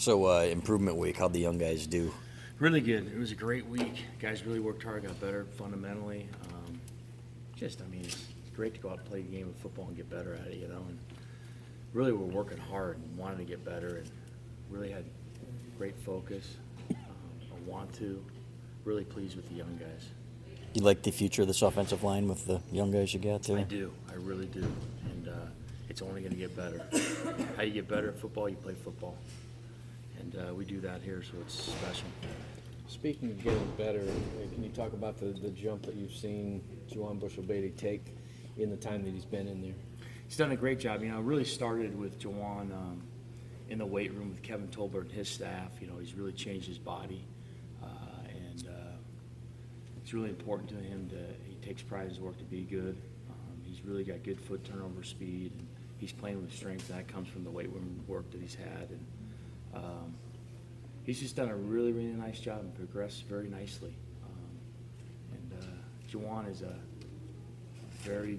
So improvement week, how'd the young guys do? Really good. It was a great week. Guys really worked hard, got better fundamentally. It's great to go out and play a game of football and get better at it, And really, we're working hard and wanted to get better, and really had great focus. I want to. Really pleased with the young guys. You like the future of this offensive line with the young guys you got there? I do. I really do. And it's only going to get better. How you get better at football, you play football. And we do that here, so it's special. Speaking of getting better, can you talk about the jump that you've seen Jawan Bushell take in the time that he's been in there? He's done a great job. It really started with Jawan in the weight room with Kevin Tolbert and his staff. He's really changed his body. And it's really important to him he takes pride in his work to be good. He's really got good foot turnover speed, and he's playing with strength, and that comes from the weight room work that he's had. And he's just done a really, really nice job and progressed very nicely. Jawan is a very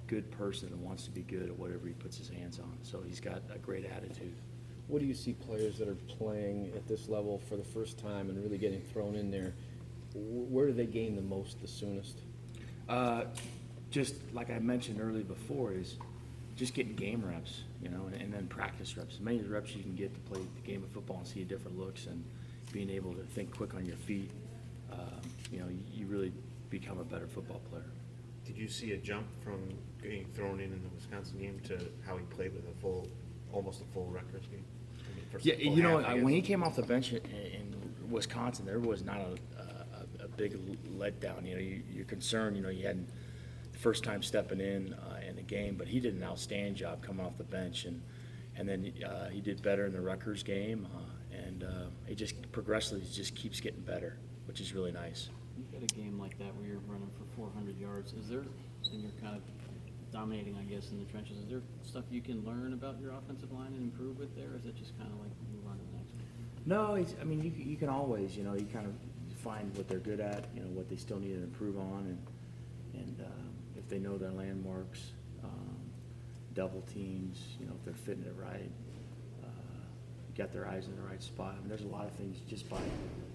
good person and wants to be good at whatever he puts his hands on. So he's got a great attitude. What do you see players that are playing at this level for the first time and really getting thrown in there? Where do they gain the most, the soonest? Just like I mentioned earlier before, is just getting game reps, and then practice reps. As many reps you can get to play the game of football and see different looks and being able to think quick on your feet, you really become a better football player. Did you see a jump from getting thrown in the Wisconsin game to how he played with almost a full Rutgers game? When he came off the bench in Wisconsin, there was not a big letdown. You're concerned. You had the first time stepping in the game, but he did an outstanding job coming off the bench, and then he did better in the Rutgers game, and he just progressively just keeps getting better, which is really nice. You've got a game like that where you're running for 400 yards. And you're kind of dominating, I guess, in the trenches. Is there stuff you can learn about your offensive line and improve with there, or is it just kind of like move on to the next one? No, you can always, you kind of find what they're good at, what they still need to improve on, and if they know their landmarks, double teams, if they're fitting it right, got their eyes in the right spot. There's a lot of things just by,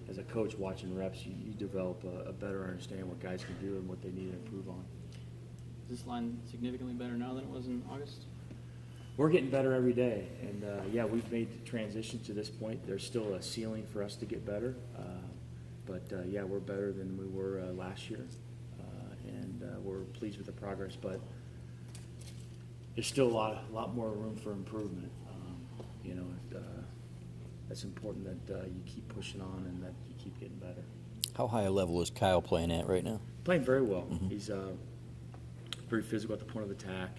as a coach watching reps, you develop a better understanding what guys can do and what they need to improve on. Is this line significantly better now than it was in August? We're getting better every day, and we've made the transition to this point. There's still a ceiling for us to get better, but we're better than we were last year, and we're pleased with the progress. But there's still a lot more room for improvement. It's important that you keep pushing on and that you keep getting better. How high a level is Kyle playing at right now? Playing very well. Mm-hmm. He's very physical at the point of attack.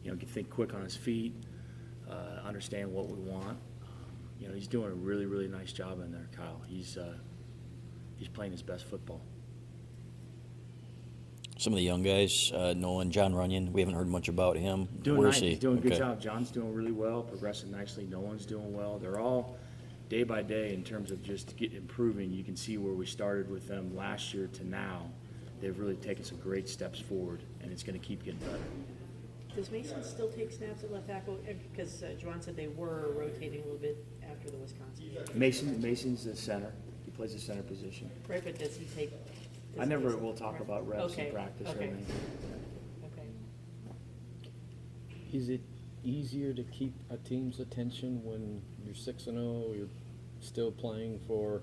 Can think quick on his feet, understand what we want. He's doing a really, really nice job in there, Kyle. He's playing his best football. Some of the young guys, Nolan, John Runyon, we haven't heard much about him. Doing Where nice. is he? He's doing a good Okay. job. John's doing really well, progressing nicely. Nolan's doing well. They're all day by day in terms of just improving. You can see where we started with them last year to now. They've really taken some great steps forward, and it's going to keep getting better. Does Mason still take snaps at left tackle? Because Jawan said they were rotating a little bit after the Wisconsin game. Mason's the center. He plays the center position. Right, but does he take? I never will talk about reps Okay, in practice or okay. anything. Okay. Is it easier to keep a team's attention when you're 6-0, you're still playing for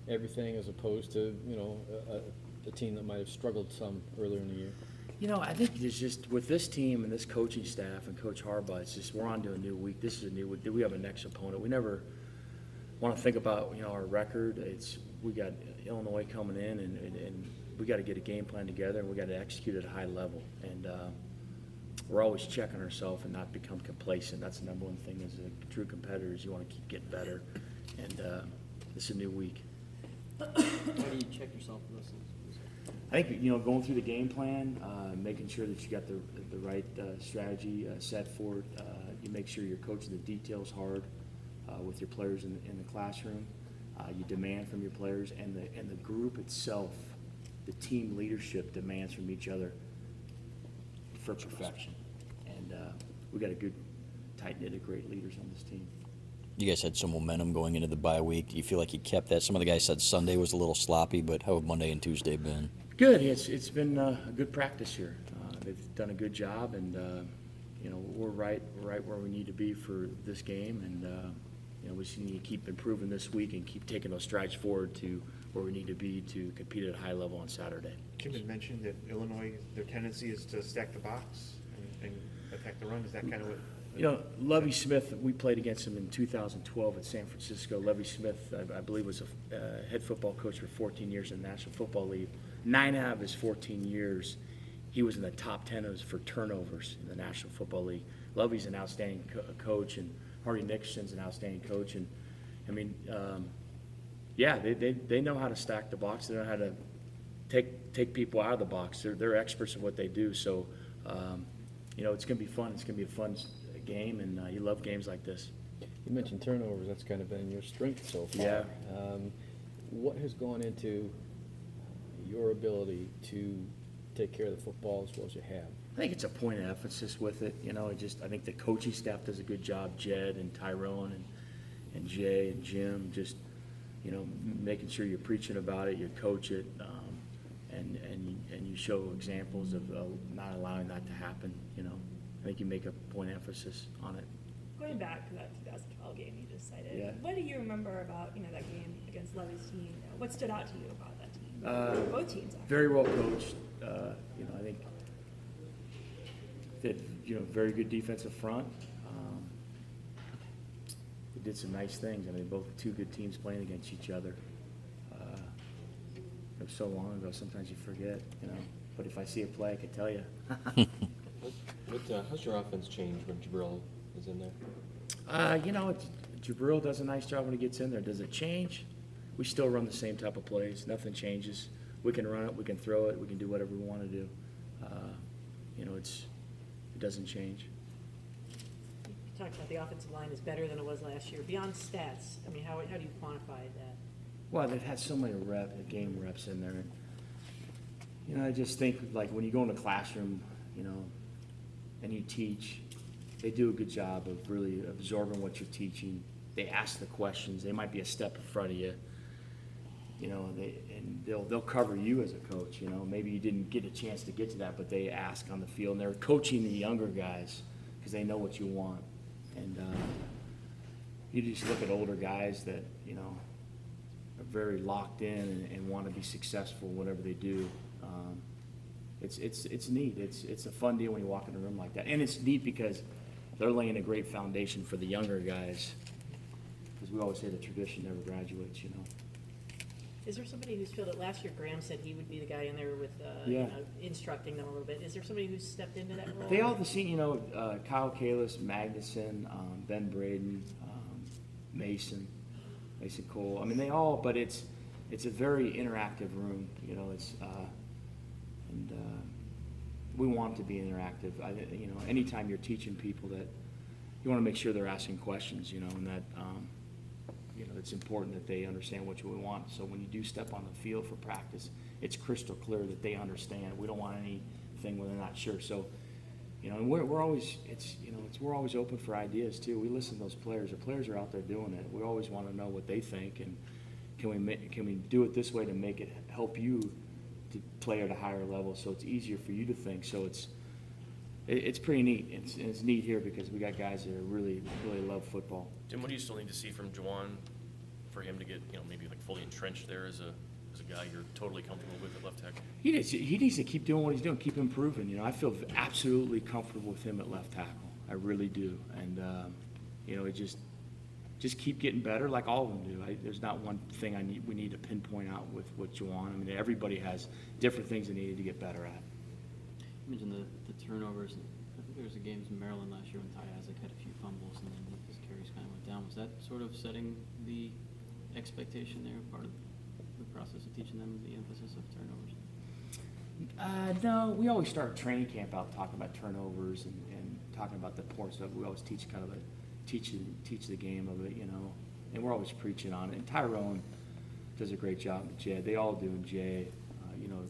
everything, as opposed to a team that might have struggled some earlier in the year? I think there's just, with this team and this coaching staff and Coach Harbaugh, it's just we're on to a new week. This is a new week. We have a next opponent. We never want to think about our record. We got Illinois coming in, and we got to get a game plan together, and we got to execute at a high level. And we're always checking ourselves and not become complacent. That's the number one thing as a true competitor is you want to keep getting better. And this is a new week. How do you check yourself for those things? I think going through the game plan, making sure that you got the right strategy set for it. You make sure you're coaching the details hard with your players in the classroom. You demand from your players and the group itself. The team leadership demands from each other for perfection, and we got a good, tight knit of great leaders on this team. You guys had some momentum going into the bye week. Do you feel like you kept that? Some of the guys said Sunday was a little sloppy, but how have Monday and Tuesday been? Good. It's been a good practice here. They've done a good job, and we're right where we need to be for this game, and we just need to keep improving this week and keep taking those strides forward to where we need to be to compete at a high level on Saturday. Kim had mentioned that Illinois, their tendency is to stack the box and attack the run. Is that kind of what? Lovie Smith, we played against him in 2012 at San Francisco. Lovie Smith, I believe, was a head football coach for 14 years in the National Football League. 9 out of his 14 years, he was in the top 10 for turnovers in the National Football League. Lovie's an outstanding coach, and Hardy Nixon's an outstanding coach. And, I mean, they know how to stack the box. They know how to take people out of the box. They're experts at what they do. So, it's going to be fun. It's going to be a fun game, and you love games like this. You mentioned turnovers. That's kind of been your strength so far. Yeah. What has gone into your ability to take care of the football as well as you have? I think it's a point of emphasis with it. I think the coaching staff does a good job. Jed and Tyrone and Jay and Jim, just making sure you're preaching about it, you coach it, and you show examples of not allowing that to happen. I think you make a point of emphasis on it. Going back to that 2012 game you just cited, Yeah. what do you remember about that game against Lovie's team? What stood out to you about that team? Both teams, actually. Very well coached. I think that very good defensive front. They did some nice things. I mean, both two good teams playing against each other. It was so long ago. Sometimes you forget. But if I see a play, I can tell you. How's your offense changed when Jabril is in there? Jabril does a nice job when he gets in there. Does it change? We still run the same type of plays. Nothing changes. We can run it. We can throw it. We can do whatever we want to do. It doesn't change. You talked about the offensive line is better than it was last year. Beyond stats, I mean, how do you quantify that? Well, they've had so many game reps in there. And, I just think, like, when you go in the classroom, and you teach, they do a good job of really absorbing what you're teaching. They ask the questions. They might be a step in front of you, and they'll cover you as a coach. Maybe you didn't get a chance to get to that, but they ask on the field, and they're coaching the younger guys because they know what you want. And you just look at older guys that are very locked in and want to be successful whatever they do. It's neat. It's a fun deal when you walk in a room like that, and it's neat because they're laying a great foundation for the younger guys. Because we always say the tradition never graduates. Is there somebody who's filled it? Last year, Graham said he would be the guy in there with Yeah. instructing them a little bit. Is there somebody who's stepped into that role? They all have seen, Kyle Kalis, Magnuson, Ben Braden, Mason Cole. I mean, they all, but it's a very interactive room. We want it to be interactive. Anytime you're teaching people that you want to make sure they're asking questions, and that, it's important that they understand what you want. So when you do step on the field for practice, it's crystal clear that they understand. We don't want anything where they're not sure. So, and we're always, we're always open for ideas too. We listen to those players. The players are out there doing it. We always want to know what they think, and can we do it this way to make it help you to play at a higher level, so it's easier for you to think. So it's pretty neat. It's neat here because we got guys that really love football. Tim, what do you still need to see from Jawan for him to get, maybe like fully entrenched there as a guy you're totally comfortable with at left tackle? He needs to keep doing what he's doing, keep improving. I feel absolutely comfortable with him at left tackle. I really do. And it just keep getting better like all of them do. There's not one thing we need to pinpoint out with Jawan. I mean, everybody has different things they needed to get better at. You mentioned the turnovers. I think there was a game in Maryland last year when Ty Isaac had a few fumbles and then his carries kind of went down. Was that sort of setting the expectation there, part of the process of teaching them the emphasis of turnovers? No, we always start training camp out talking about turnovers and talking about the importance of it. We always teach teach the game of it, and we're always preaching on it. And Tyrone does a great job with Jay. They all do, and Jay,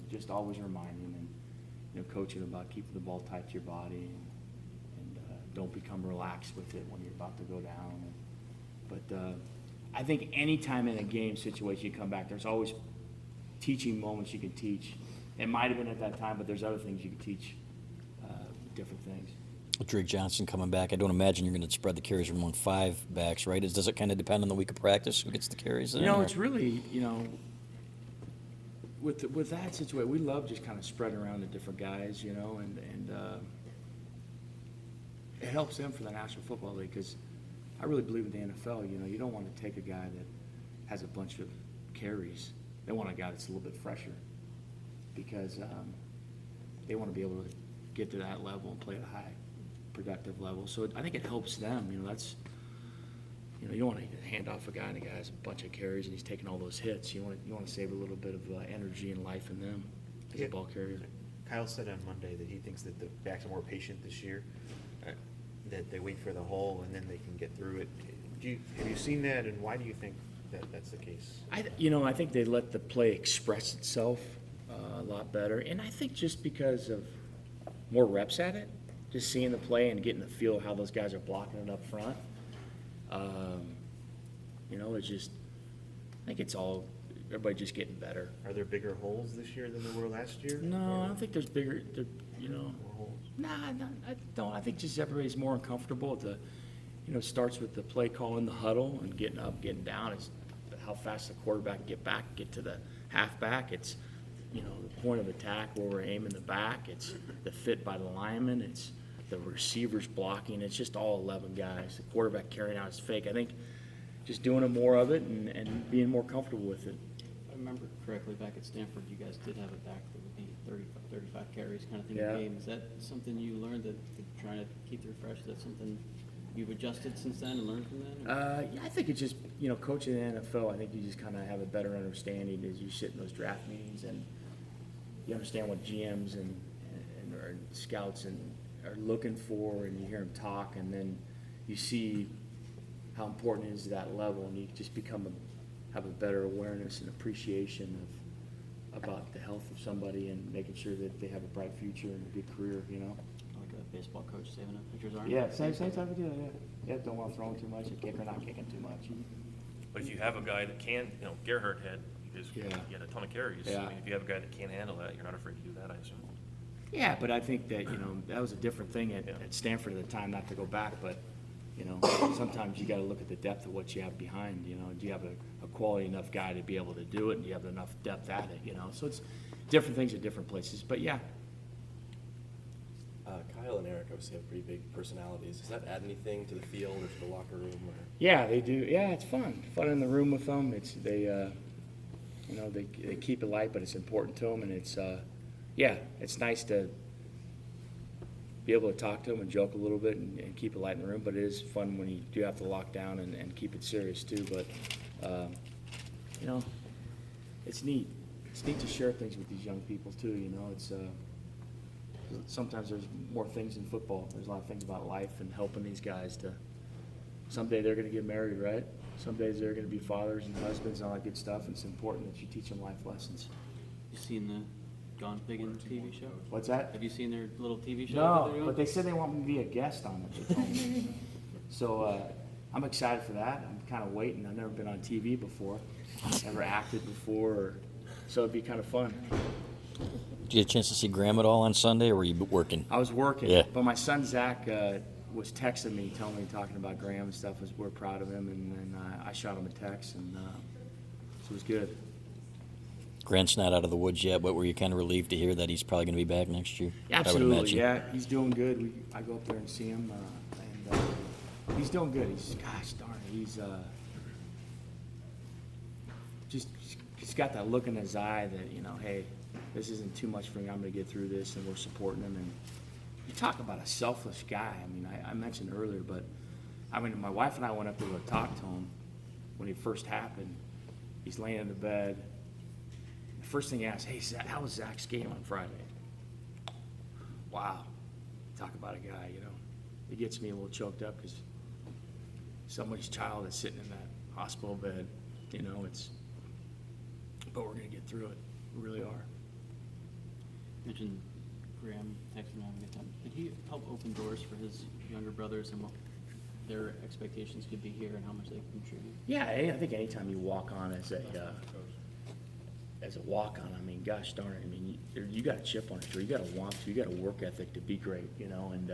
just always reminding and coaching about keeping the ball tight to your body and don't become relaxed with it when you're about to go down. But I think anytime in a game situation you come back, there's always teaching moments you can teach. It might have been at that time, but there's other things you can teach, different things. With Drake Johnson coming back, I don't imagine you're going to spread the carries among 5 backs, right? Does it kind of depend on the week of practice who gets the carries? Then, You know, or- it's really, with that situation, we love just kind of spreading around the different guys, and it helps them for the National Football League, because I really believe in the NFL, you don't want to take a guy that has a bunch of carries. They want a guy that's a little bit fresher, because they want to be able to get to that level and play at a high productive level. So I think it helps them, that's, you don't want to hand off a guy and a guy has a bunch of carries and he's taking all those hits. You want to save a little bit of energy and life in them as a ball carrier. Kyle said on Monday that he thinks that the backs are more patient this year, that they wait for the hole and then they can get through it. Have you seen that, and why do you think that that's the case? I think they let the play express itself a lot better, and I think just because of more reps at it, just seeing the play and getting the feel of how those guys are blocking it up front. It's just, I think it's all, everybody just getting better. Are there bigger holes this year than there were last year? No, I don't think there's bigger, More holes? Nah, I don't. I think just everybody's more uncomfortable. It starts with the play call in the huddle and getting up, getting down. It's how fast the quarterback can get back, get to the halfback. It's, the point of attack where we're aiming the back. It's the fit by the lineman. It's the receivers blocking. It's just all 11 guys. The quarterback carrying out his fake. I think just doing more of it and being more comfortable with it. If I remember correctly, back at Stanford, you guys did have a back that would be 35 carries kind of thing Yeah. a game. Is that something you learned, that trying to keep you fresh? Is that something you've adjusted since then and learned from that? Or? Yeah, I think it's just, coaching in the NFL, I think you just kind of have a better understanding as you sit in those draft meetings and you understand what GMs and or scouts are looking for, and you hear them talk, and then you see how important it is to that level, and you just have a better awareness and appreciation about the health of somebody and making sure that they have a bright future and a good career, Like a baseball coach saving a pitcher's arm? Yeah, same type of deal, yeah. Yeah, don't want to throw him too much, and kick or not kicking too much. But if you have a guy that can, Gerhardt had, he Yeah. had a ton of carries. Yeah. I mean, if you have a guy that can't handle that, you're not afraid to do that, I assume. Yeah, but I think that, that was a different thing at Stanford at the time, not to go back, but, sometimes you gotta look at the depth of what you have behind, do you have a quality enough guy to be able to do it, and do you have enough depth at it, so it's different things at different places, but yeah. Kyle and Eric obviously have pretty big personalities. Does that add anything to the field or to the locker room? Or? Yeah, they do, yeah, it's fun in the room with them, they keep it light, but it's important to them, and it's nice to be able to talk to them and joke a little bit and keep it light in the room, but it is fun when you do have to lock down and keep it serious too, but, it's neat. It's neat to share things with these young people too, it's, sometimes there's more things in football. There's a lot of things about life and helping these guys to, someday they're gonna get married, right? Some days they're gonna be fathers and husbands and all that good stuff, and it's important that you teach them life lessons. You seen the Gone Piggin' TV show? What's that? Have you seen their little TV show? that No, they're doing? but they said they want me to be a guest on it, they told me. So, I'm excited for that. I'm kind of waiting. I've never been on TV before, never acted before, so it'd be kind of fun. Did you get a chance to see Graham at all on Sunday, or were you working? I was working, Yeah. but my son Zach was texting me, talking about Graham and stuff. We're proud of him, and then I shot him a text, and so it was good. Grant's not out of the woods yet, but were you kind of relieved to hear that he's probably going to be back next year? I would Absolutely, imagine. yeah. He's doing good. I go up there and see him, and he's doing good. Gosh darn, he's he's got that look in his eye that, hey, this isn't too much for me. I'm going to get through this, and we're supporting him. And you talk about a selfless guy. I mean, I mentioned earlier, but my wife and I went up there to talk to him when it first happened. He's laying in the bed. The first thing he asked, hey, Zach, how was Zach's game on Friday? Wow. Talk about a guy, It gets me a little choked up because somebody's child is sitting in that hospital bed, but we're going to get through it. We really are. You mentioned Graham texting having a good time. Did he help open doors for his younger brothers and their expectations could be here and how much they can contribute? Yeah, I think anytime you walk on as a walk-on, I mean, gosh darn it, I mean, you got a chip on your shoulder, you got a want to, you got a work ethic to be great, you know, and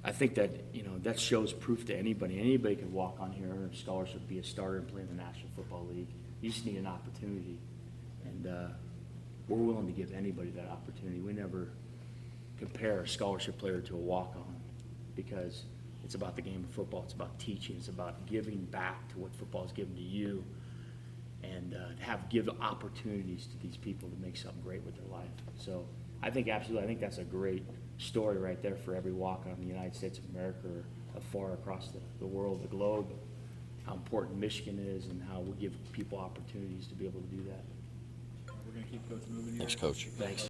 I think that, you know, that shows proof to anybody. Anybody could walk on here, earn a scholarship, be a starter and play in the National Football League. You just need an opportunity, and we're willing to give anybody that opportunity. We never compare a scholarship player to a walk-on, because it's about the game of football, it's about teaching, it's about giving back to what football's given to you, and give opportunities to these people to make something great with their life. So I think absolutely, I think that's a great story right there for every walk-on in the United States of America or far across the world, the globe, how important Michigan is and how we give people opportunities to be able to do that. We're gonna keep coaching moving here. Thanks, Coach. Thanks.